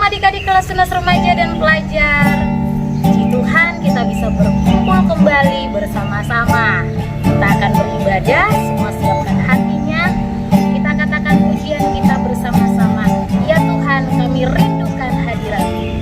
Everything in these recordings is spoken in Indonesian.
adik-adik kelas tunas remaja dan pelajar. Puji Tuhan kita bisa berkumpul kembali bersama-sama. Kita akan beribadah, semua siapkan hatinya. Kita katakan pujian kita bersama-sama. Ya Tuhan, kami rindukan hadirat-Mu.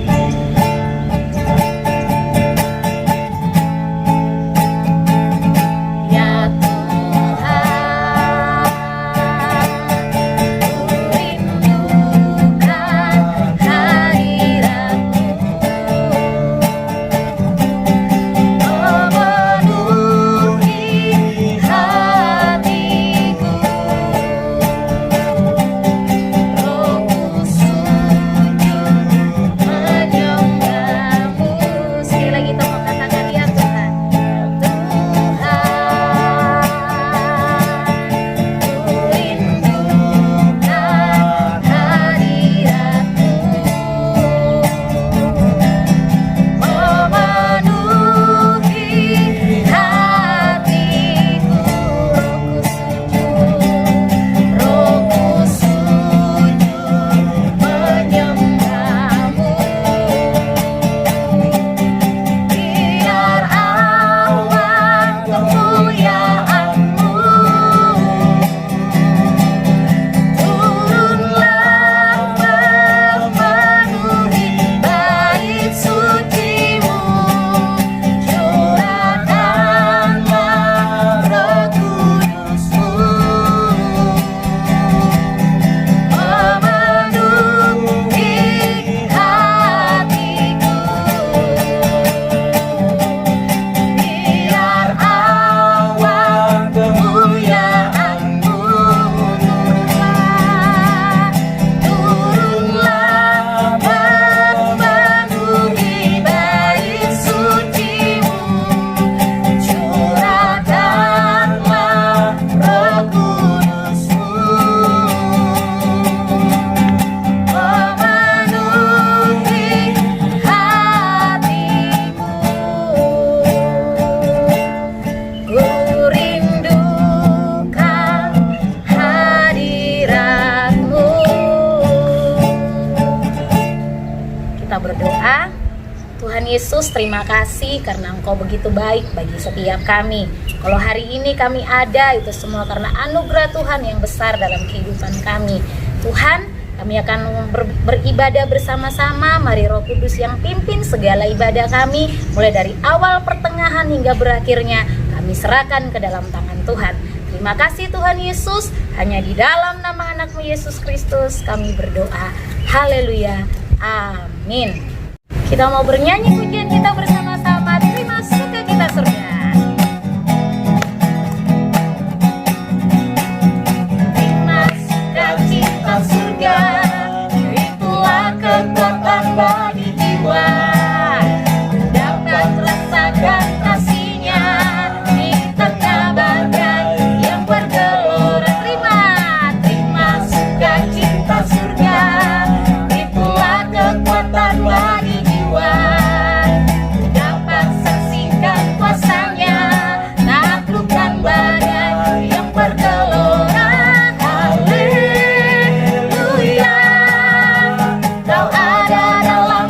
Berdoa. Tuhan Yesus, terima kasih karena Engkau begitu baik bagi setiap kami. Kalau hari ini kami ada, itu semua karena anugerah Tuhan yang besar dalam kehidupan kami. Tuhan, kami akan beribadah bersama-sama. Mari Roh Kudus yang pimpin segala ibadah kami, mulai dari awal, pertengahan hingga berakhirnya, kami serahkan ke dalam tangan Tuhan. Terima kasih Tuhan Yesus, hanya di dalam nama anak-Mu Yesus Kristus kami berdoa. Haleluya. Amin. Kita mau bernyanyi pujian kita bersama-sama. Terima sukacita surga. Terima sukacita surga, itulah kekuatan bagi jiwa. Dapat rasakan kasih-Nya di tengah badai yang bergelora. Terima sukacita surga, kekuatan bagi jiwa. Dapat saksikan kuasa-Nya, taklukkan badai yang bergelora. Haleluya, Kau ada dalam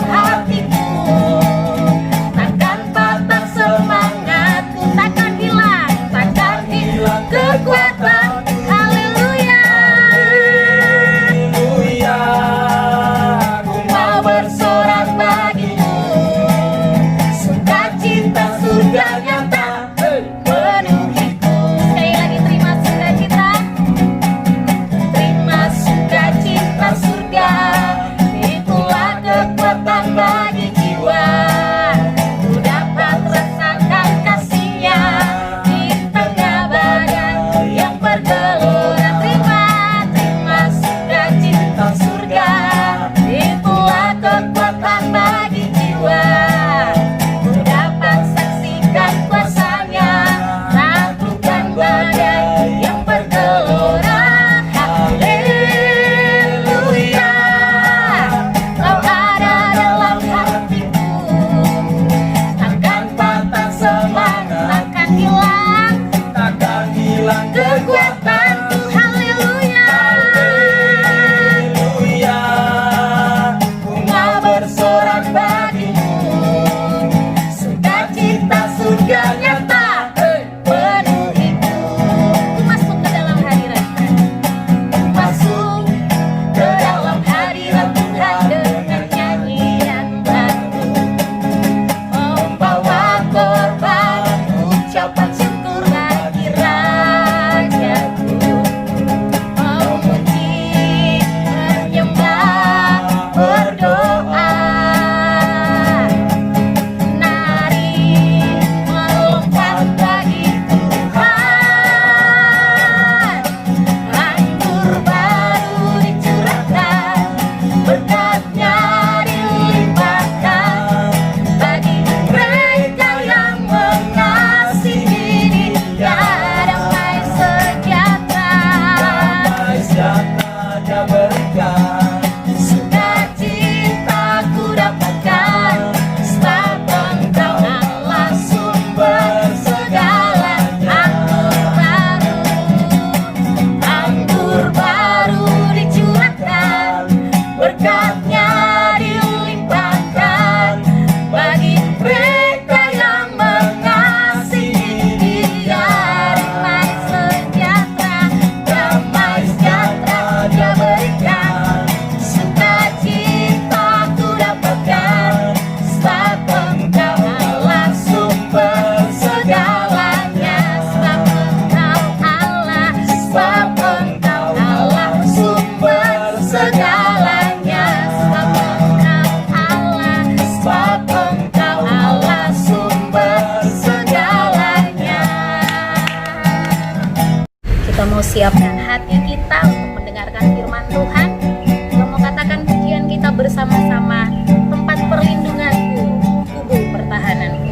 siapkan hati kita untuk mendengarkan firman Tuhan. Kita mau katakan pujian kita bersama-sama, tempat perlindunganku, kubu pertahananku.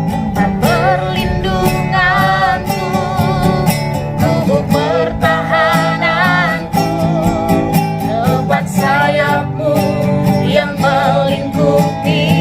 Tempat perlindunganku, kubu pertahananku, tempat sayapmu yang melingkupi.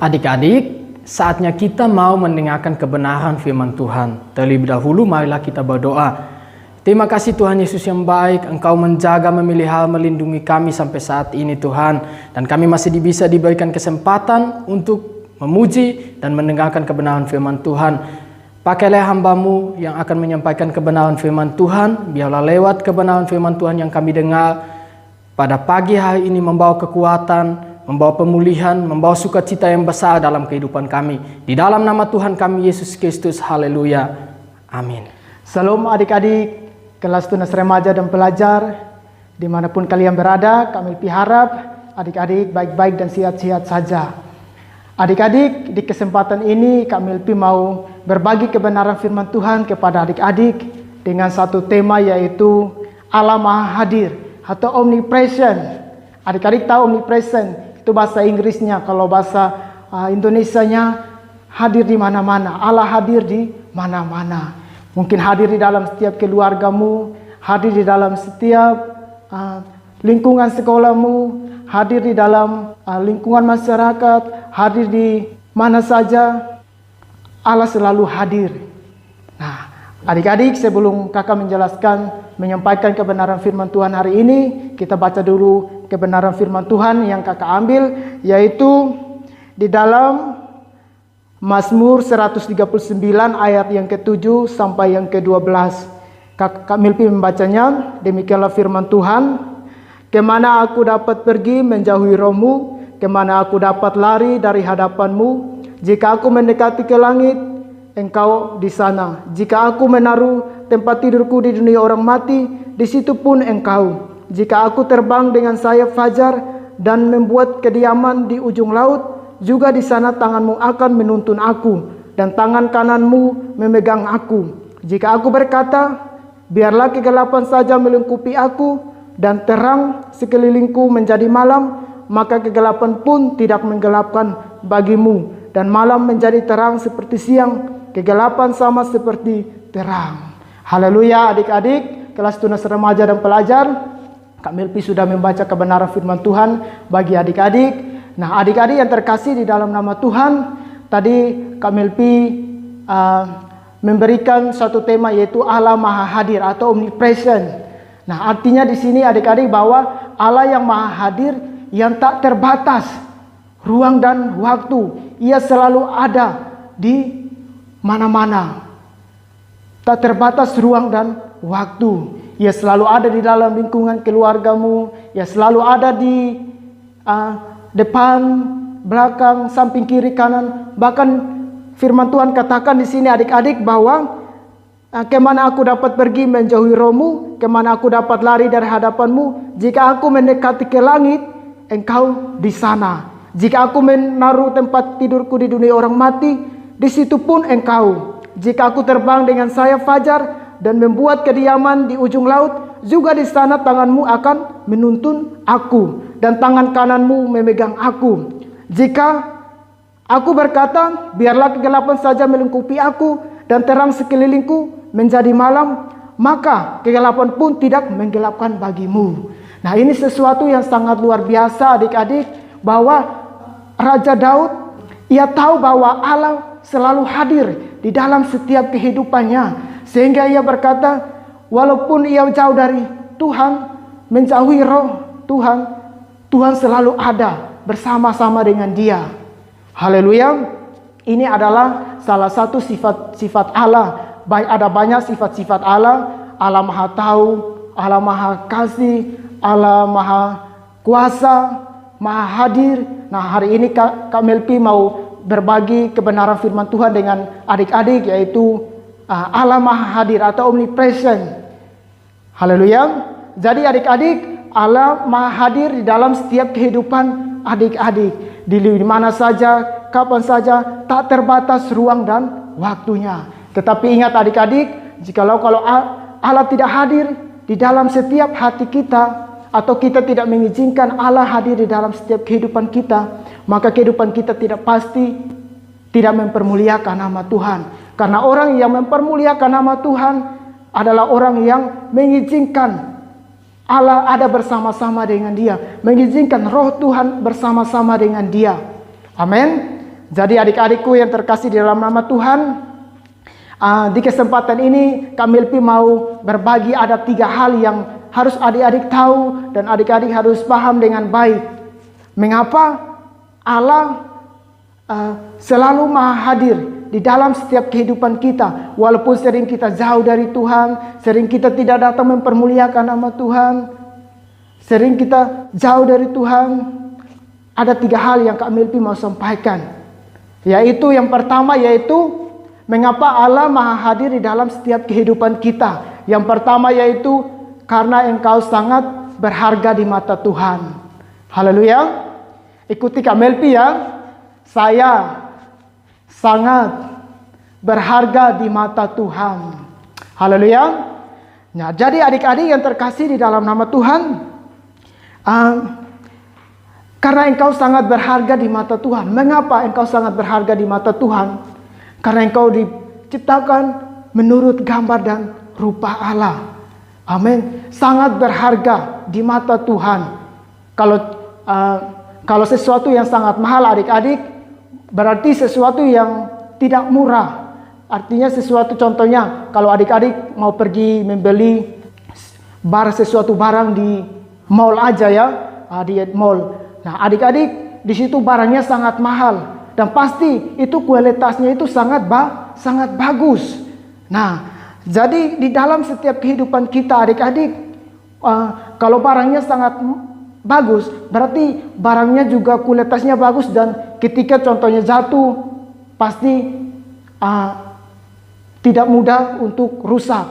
Adik-adik, saatnya kita mau mendengarkan kebenaran firman Tuhan. Terlebih dahulu marilah kita berdoa. Terima kasih Tuhan Yesus yang baik, Engkau menjaga, memelihara, melindungi kami sampai saat ini Tuhan. Dan kami masih bisa diberikan kesempatan untuk memuji dan mendengarkan kebenaran firman Tuhan. Pakailah hamba-Mu yang akan menyampaikan kebenaran firman Tuhan. Biarlah lewat kebenaran firman Tuhan yang kami dengar pada pagi hari ini membawa kekuatan, membawa pemulihan, membawa sukacita yang besar dalam kehidupan kami. Di dalam nama Tuhan kami Yesus Kristus, haleluya, amin. Salam adik-adik, kelas tunas remaja dan pelajar, dimanapun kalian berada, kami harap adik-adik baik-baik dan sehat-sehat saja. Adik-adik, di kesempatan ini kami mau berbagi kebenaran firman Tuhan kepada adik-adik dengan satu tema, yaitu Allah Maha Hadir atau omnipresent. Adik-adik tahu omnipresent itu bahasa Inggrisnya, kalau bahasa Indonesianya hadir di mana-mana. Allah hadir di mana-mana. Mungkin hadir di dalam setiap keluargamu, hadir di dalam setiap lingkungan sekolahmu, hadir di dalam lingkungan masyarakat, hadir di mana saja. Allah selalu hadir. Nah, adik-adik, sebelum kakak menyampaikan kebenaran firman Tuhan hari ini, kita baca dulu kebenaran firman Tuhan yang kakak ambil, yaitu di dalam Mazmur 139 ayat yang ke-7 sampai yang ke-12. Kak Milpi membacanya, demikianlah firman Tuhan. Kemana aku dapat pergi menjauhi rohmu, kemana aku dapat lari dari hadapanmu. Jika aku mendekati ke langit, engkau di sana. Jika aku menaruh tempat tidurku di dunia orang mati, di situ pun engkau. Jika aku terbang dengan sayap fajar dan membuat kediaman di ujung laut, juga di sana tanganmu akan menuntun aku, dan tangan kananmu memegang aku. Jika aku berkata, biarlah kegelapan saja melingkupi aku, dan terang sekelilingku menjadi malam, maka kegelapan pun tidak menggelapkan bagimu, dan malam menjadi terang seperti siang, kegelapan sama seperti terang. Haleluya adik-adik, kelas tunas remaja dan pelajar. Kak Milpi sudah membaca kebenaran firman Tuhan bagi adik-adik. Nah, adik-adik yang terkasih di dalam nama Tuhan, tadi Kak Milpi memberikan satu tema yaitu Allah Maha Hadir atau omnipresent. Nah, artinya di sini adik-adik bahwa Allah yang Maha Hadir yang tak terbatas ruang dan waktu. Ia selalu ada di mana-mana. Tak terbatas ruang dan waktu. Ia selalu ada di dalam lingkungan keluargamu. Ia selalu ada di depan, belakang, samping, kiri, kanan. Bahkan firman Tuhan katakan di sini adik-adik bahwa kemana aku dapat pergi menjauhi rohmu, kemana aku dapat lari dari hadapanmu. Jika aku mendekati ke langit, engkau di sana. Jika aku menaruh tempat tidurku di dunia orang mati, di situ pun engkau. Jika aku terbang dengan sayap fajar dan membuat kediaman di ujung laut, juga di sana tanganmu akan menuntun aku, dan tangan kananmu memegang aku. Jika aku berkata, biarlah kegelapan saja melingkupi aku, dan terang sekelilingku menjadi malam, maka kegelapan pun tidak menggelapkan bagimu. Nah, ini sesuatu yang sangat luar biasa adik-adik, bahwa Raja Daud, ia tahu bahwa Allah selalu hadir di dalam setiap kehidupannya. Sehingga ia berkata, walaupun ia jauh dari Tuhan, menjauhi roh Tuhan, Tuhan selalu ada bersama-sama dengan dia. Haleluya. Ini adalah salah satu sifat-sifat Allah. Ada banyak sifat-sifat Allah. Allah Maha Tahu, Allah Maha Kasih, Allah Maha Kuasa, Maha Hadir. Nah, hari ini Kak Melpi mau berbagi kebenaran firman Tuhan dengan adik-adik, yaitu Allah Maha Hadir atau omnipresent. Haleluya. Jadi adik-adik, Allah Maha Hadir di dalam setiap kehidupan adik-adik. Di mana saja, kapan saja, tak terbatas ruang dan waktunya. Tetapi ingat adik-adik, kalau Allah tidak hadir di dalam setiap hati kita, atau kita tidak mengizinkan Allah hadir di dalam setiap kehidupan kita, maka kehidupan kita tidak pasti tidak mempermuliakan nama Tuhan. Karena orang yang mempermuliakan nama Tuhan adalah orang yang mengizinkan Allah ada bersama-sama dengan dia, mengizinkan roh Tuhan bersama-sama dengan dia. Amin. Jadi adik-adikku yang terkasih di dalam nama Tuhan, di kesempatan ini Kak Milpi mau berbagi ada 3 hal yang harus adik-adik tahu dan adik-adik harus paham dengan baik. Mengapa Allah selalu Maha Hadir di dalam setiap kehidupan kita. Walaupun sering kita jauh dari Tuhan, sering kita tidak datang mempermuliakan nama Tuhan, sering kita jauh dari Tuhan, ada 3 hal yang Kak Milpi mau sampaikan. Yaitu yang pertama, yaitu mengapa Allah Maha Hadir di dalam setiap kehidupan kita. Yang pertama yaitu karena engkau sangat berharga di mata Tuhan. Haleluya. Ikuti Kak Melpi ya. Saya sangat berharga di mata Tuhan. Haleluya. Nah, jadi adik-adik yang terkasih di dalam nama Tuhan, karena engkau sangat berharga di mata Tuhan. Mengapa engkau sangat berharga di mata Tuhan? Karena engkau diciptakan menurut gambar dan rupa Allah. Amin. Sangat berharga di mata Tuhan. Kalau sesuatu yang sangat mahal adik-adik, berarti sesuatu yang tidak murah. Artinya sesuatu, contohnya kalau adik-adik mau pergi membeli sesuatu barang di mall aja ya, di mall. Nah adik-adik di situ barangnya sangat mahal dan pasti itu kualitasnya itu sangat bagus. Nah, jadi di dalam setiap kehidupan kita adik-adik, kalau barangnya sangat bagus, berarti barangnya juga kualitasnya bagus, dan ketika contohnya jatuh pasti tidak mudah untuk rusak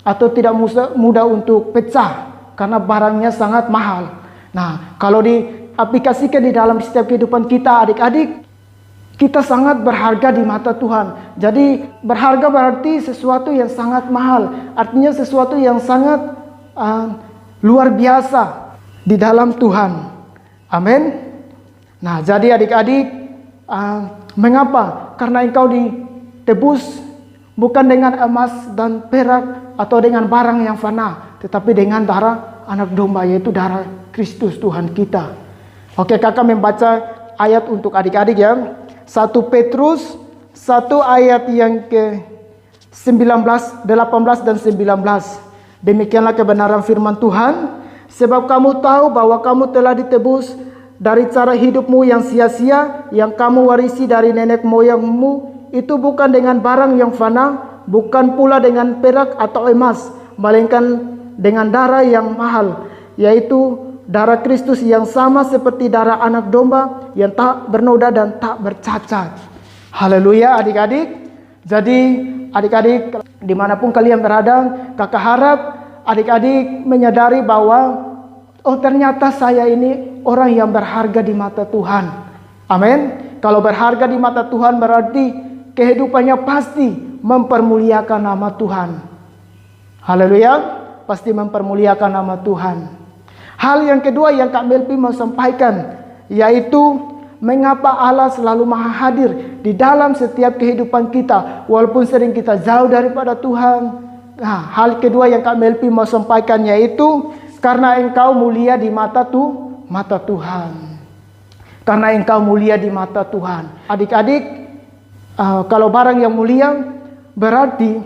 atau tidak mudah untuk pecah karena barangnya sangat mahal. Nah, kalau diaplikasikan di dalam setiap kehidupan kita adik-adik, kita sangat berharga di mata Tuhan. Jadi berharga berarti sesuatu yang sangat mahal, artinya sesuatu yang sangat luar biasa di dalam Tuhan. Amin. Nah, jadi adik-adik, mengapa? Karena engkau ditebus bukan dengan emas dan perak atau dengan barang yang fana, tetapi dengan darah anak domba, yaitu darah Kristus Tuhan kita. Oke, kakak membaca ayat untuk adik-adik ya. 1 Petrus 1 ayat yang ke-19, 18 dan 19. Demikianlah kebenaran firman Tuhan. Sebab kamu tahu bahwa kamu telah ditebus dari cara hidupmu yang sia-sia, yang kamu warisi dari nenek moyangmu, itu bukan dengan barang yang fana, bukan pula dengan perak atau emas, melainkan dengan darah yang mahal, yaitu darah Kristus yang sama seperti darah anak domba yang tak bernoda dan tak bercacat. Haleluya adik-adik. Jadi adik-adik dimanapun kalian berada, kakak harap adik-adik menyadari bahwa ternyata saya ini orang yang berharga di mata Tuhan. Amin. Kalau berharga di mata Tuhan berarti kehidupannya pasti mempermuliakan nama Tuhan. Haleluya, pasti mempermuliakan nama Tuhan. Hal yang kedua yang Kak Melpi mau sampaikan, yaitu mengapa Allah selalu maha hadir di dalam setiap kehidupan kita, walaupun sering kita jauh daripada Tuhan. Nah, hal kedua yang Kak Melpi mau sampaikan yaitu karena engkau mulia di mata Tuhan. Karena engkau mulia di mata Tuhan. Adik-adik, kalau barang yang mulia berarti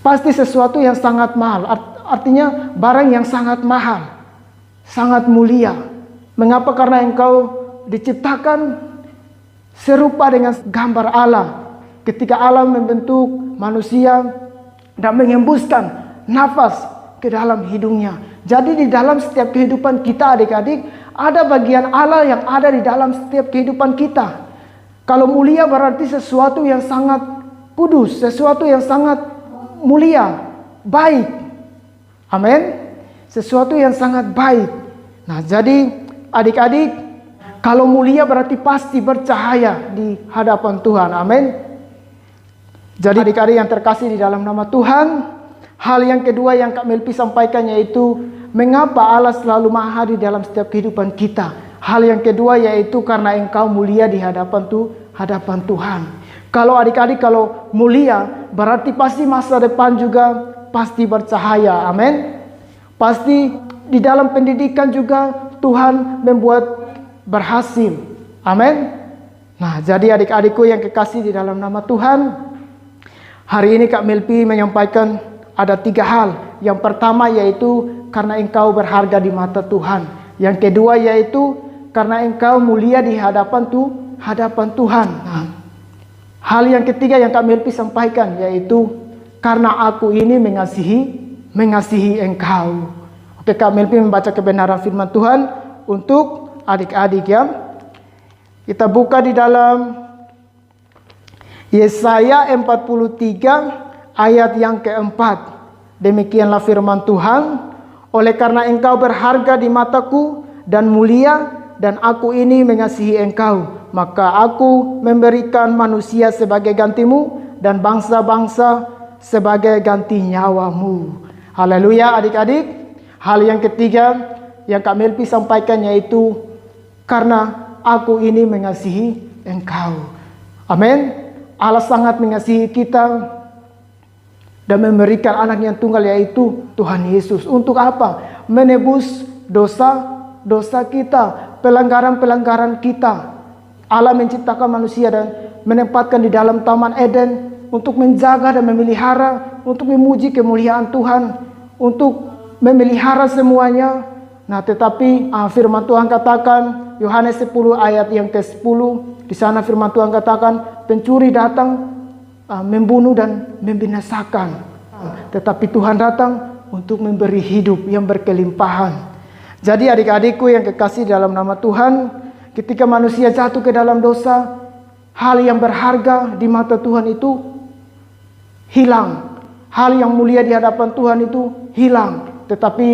pasti sesuatu yang sangat mahal. Artinya barang yang sangat mahal, sangat mulia. Mengapa? Karena engkau diciptakan serupa dengan gambar Allah. Ketika Allah membentuk manusia dan mengembuskan nafas ke dalam hidungnya. Jadi di dalam setiap kehidupan kita adik-adik, ada bagian Allah yang ada di dalam setiap kehidupan kita. Kalau mulia berarti sesuatu yang sangat kudus, sesuatu yang sangat mulia, baik. Amin. Sesuatu yang sangat baik. Nah, jadi adik-adik, kalau mulia berarti pasti bercahaya di hadapan Tuhan. Amin. Jadi adik-adik yang terkasih di dalam nama Tuhan, hal yang kedua yang Kak Melpi sampaikan yaitu mengapa Allah selalu maha hadir dalam setiap kehidupan kita. Hal yang kedua yaitu karena engkau mulia di hadapan Tuhan. Kalau adik-adik kalau mulia berarti pasti masa depan juga pasti bercahaya. Amin. Pasti di dalam pendidikan juga Tuhan membuat berhasil. Amin. Nah, jadi adik-adikku yang kekasih di dalam nama Tuhan, hari ini Kak Melpi menyampaikan ada 3 hal. Yang pertama yaitu karena engkau berharga di mata Tuhan. Yang kedua yaitu karena engkau mulia di hadapan Tuhan. Nah, hal yang ketiga yang Kak Melpi sampaikan yaitu karena aku ini mengasihi engkau. Oke, Kak Melpi membaca kebenaran firman Tuhan untuk adik-adik ya. Kita buka di dalam Yesaya 43 ayat yang keempat. Demikianlah firman Tuhan, oleh karena engkau berharga di mataku dan mulia, dan aku ini mengasihi engkau, maka aku memberikan manusia sebagai gantimu dan bangsa-bangsa sebagai ganti nyawamu. Haleluya adik-adik. Hal yang ketiga yang Kak Melpi sampaikan yaitu karena aku ini mengasihi engkau. Amin. Allah sangat mengasihi kita dan memberikan anak yang tunggal yaitu Tuhan Yesus. Untuk apa? Menebus dosa kita, pelanggaran-pelanggaran kita. Allah menciptakan manusia dan menempatkan di dalam Taman Eden untuk menjaga dan memelihara, untuk memuji kemuliaan Tuhan, untuk memelihara semuanya Nah, tetapi firman Tuhan katakan, Yohanes 10 ayat yang ke-10, di sana firman Tuhan katakan, pencuri datang membunuh dan membinasakan. Tetapi Tuhan datang untuk memberi hidup yang berkelimpahan. Jadi adik-adikku yang kekasih dalam nama Tuhan, ketika manusia jatuh ke dalam dosa, hal yang berharga di mata Tuhan itu hilang. Hal yang mulia di hadapan Tuhan itu hilang. Tetapi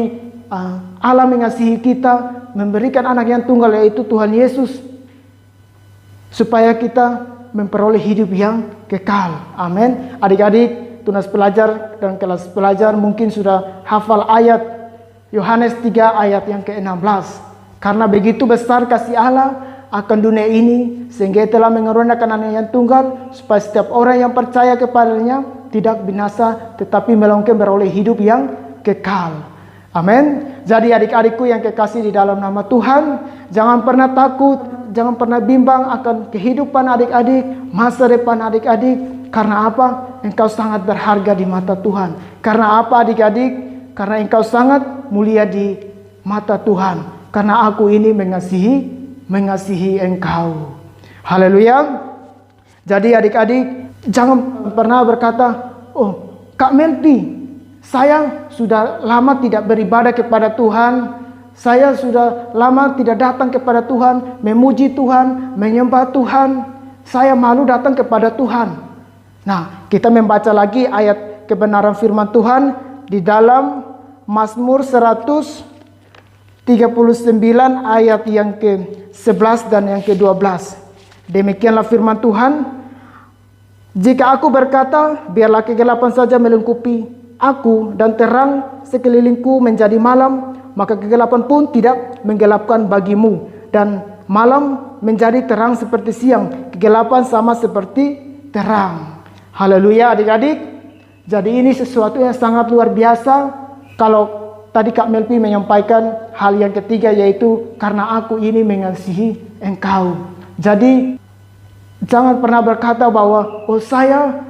Allah mengasihi kita, memberikan anak yang tunggal yaitu Tuhan Yesus, supaya kita memperoleh hidup yang kekal. Amin. Adik-adik, tunas pelajar dan kelas pelajar mungkin sudah hafal ayat Yohanes 3 ayat yang ke-16. Karena begitu besar kasih Allah akan dunia ini, sehingga telah mengaruniakan anak yang tunggal, supaya setiap orang yang percaya kepadanya tidak binasa, tetapi melainkan beroleh hidup yang kekal. Amin. Jadi adik-adikku yang kekasih di dalam nama Tuhan, jangan pernah takut, jangan pernah bimbang akan kehidupan adik-adik, masa depan adik-adik. Karena apa? Engkau sangat berharga di mata Tuhan. Karena apa adik-adik? Karena engkau sangat mulia di mata Tuhan. Karena aku ini mengasihi engkau. Haleluya. Jadi adik-adik, jangan pernah berkata, oh Kak Melpi, saya sudah lama tidak beribadah kepada Tuhan. Saya sudah lama tidak datang kepada Tuhan, memuji Tuhan, menyembah Tuhan. Saya malu datang kepada Tuhan. Nah, kita membaca lagi ayat kebenaran firman Tuhan di dalam Mazmur 139 ayat yang ke-11 dan yang ke-12. Demikianlah firman Tuhan. Jika aku berkata, biarlah kegelapan saja melingkupi aku dan terang sekelilingku menjadi malam, maka kegelapan pun tidak menggelapkan bagimu, dan malam menjadi terang seperti siang, kegelapan sama seperti terang. Haleluya adik-adik. Jadi ini sesuatu yang sangat luar biasa. Kalau tadi Kak Melpi menyampaikan hal yang ketiga, yaitu karena aku ini mengasihi engkau. Jadi jangan pernah berkata bahwa oh saya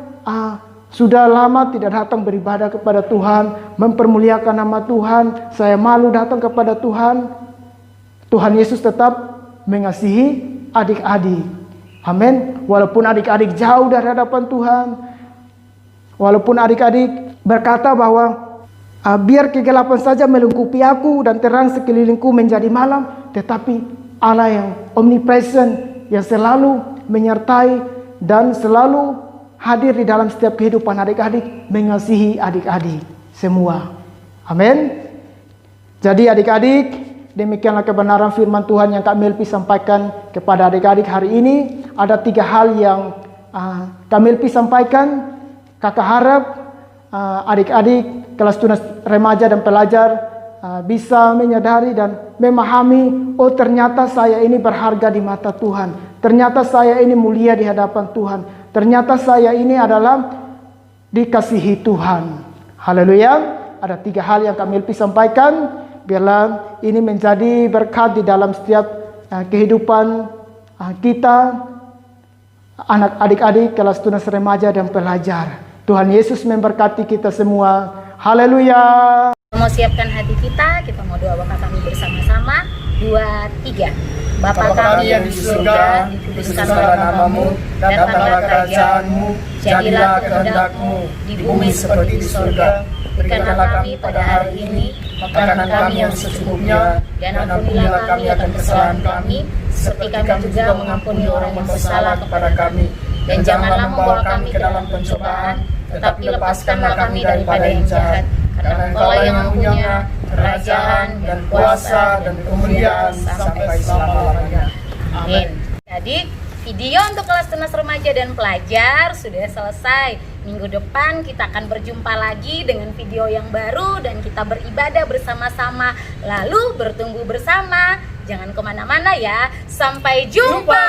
sudah lama tidak datang beribadah kepada Tuhan, mempermuliakan nama Tuhan, saya malu datang kepada Tuhan. Tuhan Yesus tetap mengasihi adik-adik. Amin. Walaupun adik-adik jauh dari hadapan Tuhan, walaupun adik-adik berkata bahwa biar kegelapan saja melingkupi aku dan terang sekelilingku menjadi malam, tetapi Allah yang omnipresent, yang selalu menyertai dan selalu hadir di dalam setiap kehidupan adik-adik, mengasihi adik-adik semua. Amin. Jadi adik-adik, demikianlah kebenaran firman Tuhan yang Kak Melpi sampaikan kepada adik-adik hari ini. Ada 3 hal yang Kak Melpi sampaikan. Kakak harap adik-adik kelas tunas remaja dan pelajar bisa menyadari dan memahami, oh ternyata saya ini berharga di mata Tuhan. Ternyata saya ini mulia di hadapan Tuhan. Ternyata saya ini adalah dikasihi Tuhan. Haleluya. Ada 3 hal yang Kak Melpi sampaikan. Biarlah ini menjadi berkat di dalam setiap kehidupan kita, anak adik-adik kelas tunas remaja dan pelajar. Tuhan Yesus memberkati kita semua. Haleluya. Mau siapkan hati kita mau doa Bapa kami bersama-sama. 2, 3. Bapa kami yang di surga, dikuduskanlah namamu, datanglah kerajaanmu, jadilah kehendak-mu di bumi seperti di surga. Berikanlah kami pada hari ini makanan kami yang secukupnya, dan ampunilah kami akan kesalahan kami, seperti kami juga mengampuni orang yang bersalah kepada kami. Dan janganlah membawa kami ke dalam pencobaan, tetapi lepaskanlah kami daripada yang jahat. Karena Engkaulah yang mempunyai kerajaan dan kuasa dan kemuliaan sampai selama-lamanya. Amin. Jadi video untuk kelas tunas remaja dan pelajar sudah selesai. Minggu depan kita akan berjumpa lagi dengan video yang baru dan kita beribadah bersama-sama, lalu bertumbuh bersama. Jangan kemana-mana ya. Sampai jumpa.